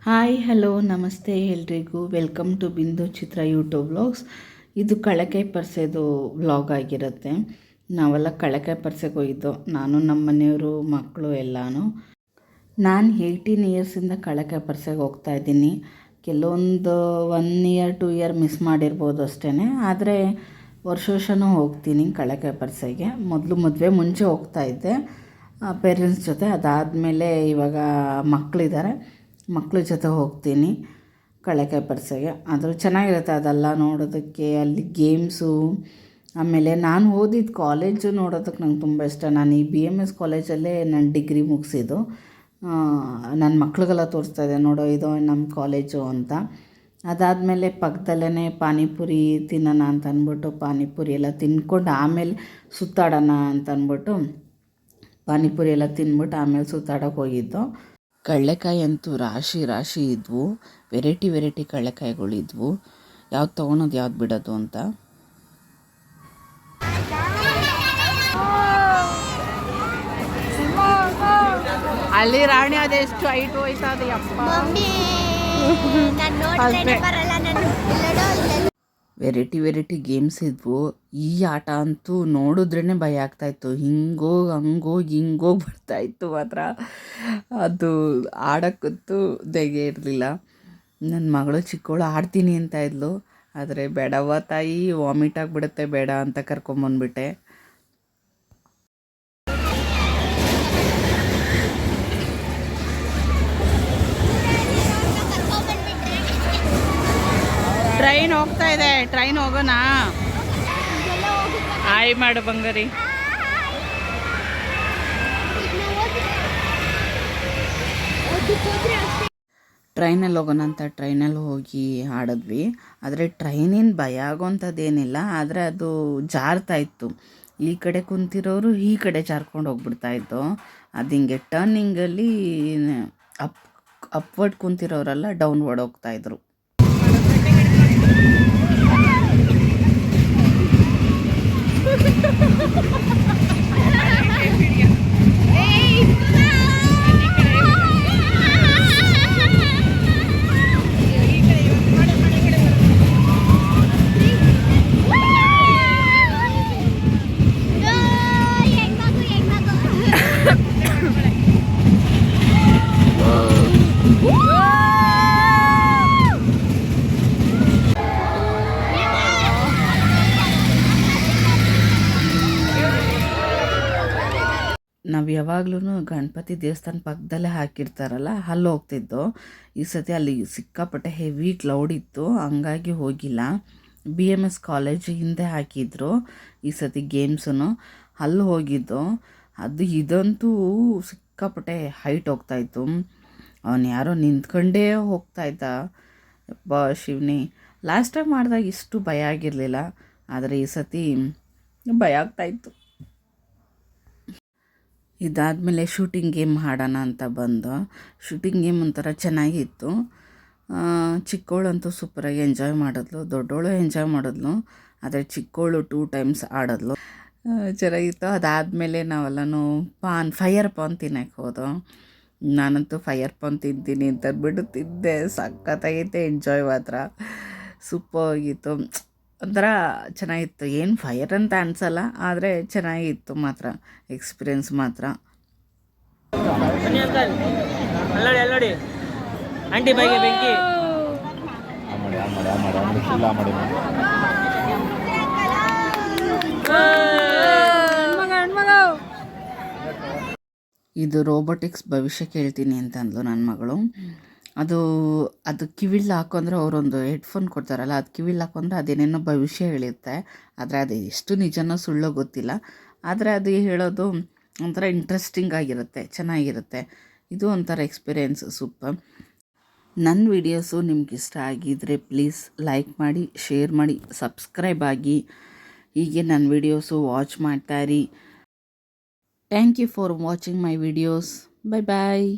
Hi hello ನಮಸ್ತೆ ಎಲ್ರಿಗೂ welcome to ಬಿಂದು ಚಿತ್ರ ಯೂಟ್ಯೂಬ್ ವ್ಲಾಗ್ಸ್. ಇದು ಕಳಕಾಯಿ ಪರಿಸೆದು ವ್ಲಾಗ್ ಆಗಿರುತ್ತೆ. ನಾವೆಲ್ಲ ಕಳಕಾಯಿ ಪರಿಸೆಗೆ ಹೋಗಿದ್ದು, ನಾನು ನಮ್ಮ ಮನೆಯವರು ಮಕ್ಕಳು ಎಲ್ಲನೂ. ನಾನು 18 ಇಯರ್ಸಿಂದ ಕಳಕಾಯಿ ಪರಿಸೆಗೆ ಹೋಗ್ತಾಯಿದ್ದೀನಿ. ಕೆಲವೊಂದು 1 ಇಯರ್ 2 ಇಯರ್ ಮಿಸ್ ಮಾಡಿರ್ಬೋದು ಅಷ್ಟೇ. ಆದರೆ ವರ್ಷನೂ ಹೋಗ್ತೀನಿ ಕಳಕಾಯಿ ಪರಿಸೆಗೆ. ಮೊದಲು ಮದುವೆ ಮುಂಚೆ ಹೋಗ್ತಾಯಿದ್ದೆ ಪೇರೆಂಟ್ಸ್ ಜೊತೆ. ಅದಾದಮೇಲೆ ಇವಾಗ ಮಕ್ಕಳಿದ್ದಾರೆ, ಮಕ್ಕಳ ಜೊತೆ ಹೋಗ್ತೀನಿ ಕಳಕಾಯಿ ಪರಿಸೆಗೆ. ಅದು ಚೆನ್ನಾಗಿರುತ್ತೆ ಅದೆಲ್ಲ ನೋಡೋದಕ್ಕೆ. ಅಲ್ಲಿ ಗೇಮ್ಸು, ಆಮೇಲೆ ನಾನು ಓದಿದ ಕಾಲೇಜು ನೋಡೋದಕ್ಕೆ ನಂಗೆ ತುಂಬ ಇಷ್ಟ. ನಾನು ಈ BMS ಕಾಲೇಜಲ್ಲೇ ನಾನು ಡಿಗ್ರಿ ಮುಗಿಸಿದ್ದು. ನನ್ನ ಮಕ್ಳಿಗೆಲ್ಲ ತೋರಿಸ್ತಾಯಿದ್ದೆ, ನೋಡೋ ಇದು ನಮ್ಮ ಕಾಲೇಜು ಅಂತ. ಅದಾದಮೇಲೆ ಪಕ್ಕದಲ್ಲೇ ಪಾನಿಪುರಿ ತಿನ್ನೋಣ ಅಂತ ಅಂದ್ಬಿಟ್ಟು ಪಾನಿಪುರಿ ಎಲ್ಲ ತಿಂದ್ಕೊಂಡು ಆಮೇಲೆ ಸುತ್ತಾಡೋಣ ಅಂತ ಅಂದ್ಬಿಟ್ಟು ಪಾನಿಪುರಿ ಎಲ್ಲ ತಿಂದ್ಬಿಟ್ಟು ಆಮೇಲೆ ಸುತ್ತಾಡೋಕೆ ಹೋಗಿದ್ದು. ಕಡಲೆಕಾಯಿ ಅಂತೂ ರಾಶಿ ರಾಶಿ ಇದ್ವು. ವೆರೈಟಿ ಕಡಲೆಕಾಯಿಗಳಿದ್ವು. ಯಾವ್ದು ತೊಗೊಳೋದು ಯಾವ್ದು ಬಿಡೋದು ಅಂತ. ಅಲ್ಲಿ ರಾಣಿ ಅದೆಷ್ಟು ಹೈಟ್ ಹೋಯ್ತದೆ ಅಪ್ಪ. ವೆರೈಟಿ ಗೇಮ್ಸ್ ಇದ್ವು. ಈ ಆಟ ಅಂತೂ ನೋಡಿದ್ರೇ ಭಯ ಆಗ್ತಾಯಿತ್ತು. ಹಿಂಗೋಗಿ ಬರ್ತಾಯಿತ್ತು ಮಾತ್ರ. ಅದು ಆಡೋಕ್ಕಂತೂ ಧೈರ್ಯ ಇರಲಿಲ್ಲ. ನನ್ನ ಮಗಳು ಚಿಕ್ಕವಳು ಆಡ್ತೀನಿ ಅಂತ ಇದ್ಲು. ಆದರೆ ಬೇಡವ್ವ ತಾಯಿ, ವಾಮಿಟ್ ಆಗಿಬಿಡುತ್ತೆ, ಬೇಡ ಅಂತ ಕರ್ಕೊಂಬಂದ್ಬಿಟ್ಟೆ. ಟ್ರೈನ್ ಹೋಗ್ತಾ ಇದೆ, ಟ್ರೈನ್ ಹೋಗೋಣ. ಹಾಯ್ ಮಾಡು ಬಂಗಾರಿ. ಟ್ರೈನಲ್ಲಿ ಹೋಗೋಣ ಅಂತ ಟ್ರೈನಲ್ಲಿ ಹೋಗಿ ಆಡಿದ್ವಿ. ಆದರೆ ಟ್ರೈನಿನ ಭಯ ಆಗೋಂಥದ್ದೇನಿಲ್ಲ, ಆದರೆ ಅದು ಜಾರ್ತಾಯಿತ್ತು. ಈ ಕಡೆ ಕುಂತಿರೋರು ಈ ಕಡೆ ಜಾರ್ಕೊಂಡು ಹೋಗ್ಬಿಡ್ತಾಯಿತ್ತು. ಅದು ಹಿಂಗೆ ಟರ್ನಿಂಗಲ್ಲಿ ಅಪ್ವರ್ಡ್ ಕುಂತಿರೋರೆಲ್ಲ ಡೌನ್ವರ್ಡ್ ಹೋಗ್ತಾಯಿದ್ರು. ನಾವು ಯಾವಾಗ್ಲೂ ಗಣಪತಿ ದೇವಸ್ಥಾನ ಪಕ್ಕದಲ್ಲೇ ಹಾಕಿರ್ತಾರಲ್ಲ, ಅಲ್ಲಿ ಹೋಗ್ತಿದ್ದೋ. ಈ ಸತಿ ಅಲ್ಲಿ ಸಿಕ್ಕಾಪಟ್ಟೆ ಹೆವಿ ಕ್ಲೌಡ್ ಇತ್ತು, ಹಂಗಾಗಿ ಹೋಗಿಲ್ಲ. BMS ಕಾಲೇಜ್ ಹಿಂದೆ ಹಾಕಿದ್ರು ಈ ಸತಿ ಗೇಮ್ಸನ್ನು, ಅಲ್ಲಿ ಹೋಗಿದ್ದು. ಇದಂತೂ ಸಿಕ್ಕಾಪಟ್ಟೆ ಹೈಟ್ ಹೋಗ್ತಾಯಿತ್ತು. ಅವನು ಯಾರೋ ನಿಂತ್ಕೊಂಡೇ ಹೋಗ್ತಾಯಿದ್ದ. ಶಿವನಿ, ಲಾಸ್ಟ್ ಟೈಮ್ ಮಾಡಿದಾಗ ಇಷ್ಟು ಭಯ ಆಗಿರಲಿಲ್ಲ, ಆದರೆ ಈ ಸತಿ ಭಯ ಆಗ್ತಾಯಿತ್ತು. ಇದಾದಮೇಲೆ ಶೂಟಿಂಗ್ ಗೇಮ್ ಆಡೋಣ ಅಂತ ಬಂದು. ಶೂಟಿಂಗ್ ಗೇಮ್ ಒಂಥರ ಚೆನ್ನಾಗಿತ್ತು. ಚಿಕ್ಕವಳಂತೂ ಸೂಪರಾಗಿ ಎಂಜಾಯ್ ಮಾಡಿದ್ಲು, ದೊಡ್ಡವಳು ಎಂಜಾಯ್ ಮಾಡಿದ್ಲು. ಆದರೆ ಚಿಕ್ಕವಳು 2 ಟೈಮ್ಸ್ ಆಡಿದ್ಲು. ಚೆನ್ನಾಗಿತ್ತು. ಅದಾದಮೇಲೆ ನಾವೆಲ್ಲನೂ ಫೈರ್ ಪಾನ್ ತಿನ್ನೋಕ್ಕೆ ಹೋದೋ. ನಾನಂತೂ ಫೈರ್ ಪಾನ್ ತಿಂತೀನಿ ಅಂತ ಅಂದ್ಬಿಟ್ಟು ತಿಂದೆ. ಸಖತ್ತಾಗೈತೆ, ಎಂಜಾಯ್ ಮಾತ್ರ ಸೂಪರ್ ಆಗಿತ್ತು. ಒಂಥರ ಚೆನ್ನಾಗಿತ್ತು. ಏನು ಫೈರ್ ಅಂತ ಅನಿಸಲ್ಲ, ಆದರೆ ಚೆನ್ನಾಗಿತ್ತು ಮಾತ್ರ, ಎಕ್ಸ್ಪೀರಿಯೆನ್ಸ್ ಮಾತ್ರ. ಆಂಟಿ ಬೈಗೆ ಬೆಂಕಿ. ಇದು ರೋಬೋಟಿಕ್ಸ್ ಭವಿಷ್ಯ ಕೇಳ್ತೀನಿ ಅಂತ ಅಂದ್ಲು ನನ್ನ ಮಗಳು. ಅದು ಕಿವಿಲಿ ಹಾಕೊಂಡ್ರೆ ಅವರೊಂದು ಹೆಡ್ಫೋನ್ ಕೊಡ್ತಾರಲ್ಲ, ಅದು ಕಿವಿಲಿ ಹಾಕೊಂಡ್ರೆ ಅದೇನೇನೋ ಭವಿಷ್ಯ ಹೇಳುತ್ತೆ. ಆದರೆ ಅದು ಎಷ್ಟು ನಿಜನೋ ಸುಳ್ಳೋ ಗೊತ್ತಿಲ್ಲ, ಆದರೆ ಅದು ಹೇಳೋದು ಒಂಥರ ಇಂಟ್ರೆಸ್ಟಿಂಗ್ ಆಗಿರುತ್ತೆ, ಚೆನ್ನಾಗಿರುತ್ತೆ. ಇದು ಒಂಥರ ಎಕ್ಸ್ಪೀರಿಯೆನ್ಸ್ ಸೂಪರ್. ನನ್ನ ವೀಡಿಯೋಸು ನಿಮ್ಗೆ ಇಷ್ಟ ಆಗಿದ್ದರೆ ಪ್ಲೀಸ್ ಲೈಕ್ ಮಾಡಿ, ಶೇರ್ ಮಾಡಿ, ಸಬ್ಸ್ಕ್ರೈಬ್ ಆಗಿ. ಹೀಗೆ ನನ್ನ ವೀಡಿಯೋಸು ವಾಚ್ ಮಾಡ್ತಾಯಿರಿ. Thank you for watching my videos. Bye bye.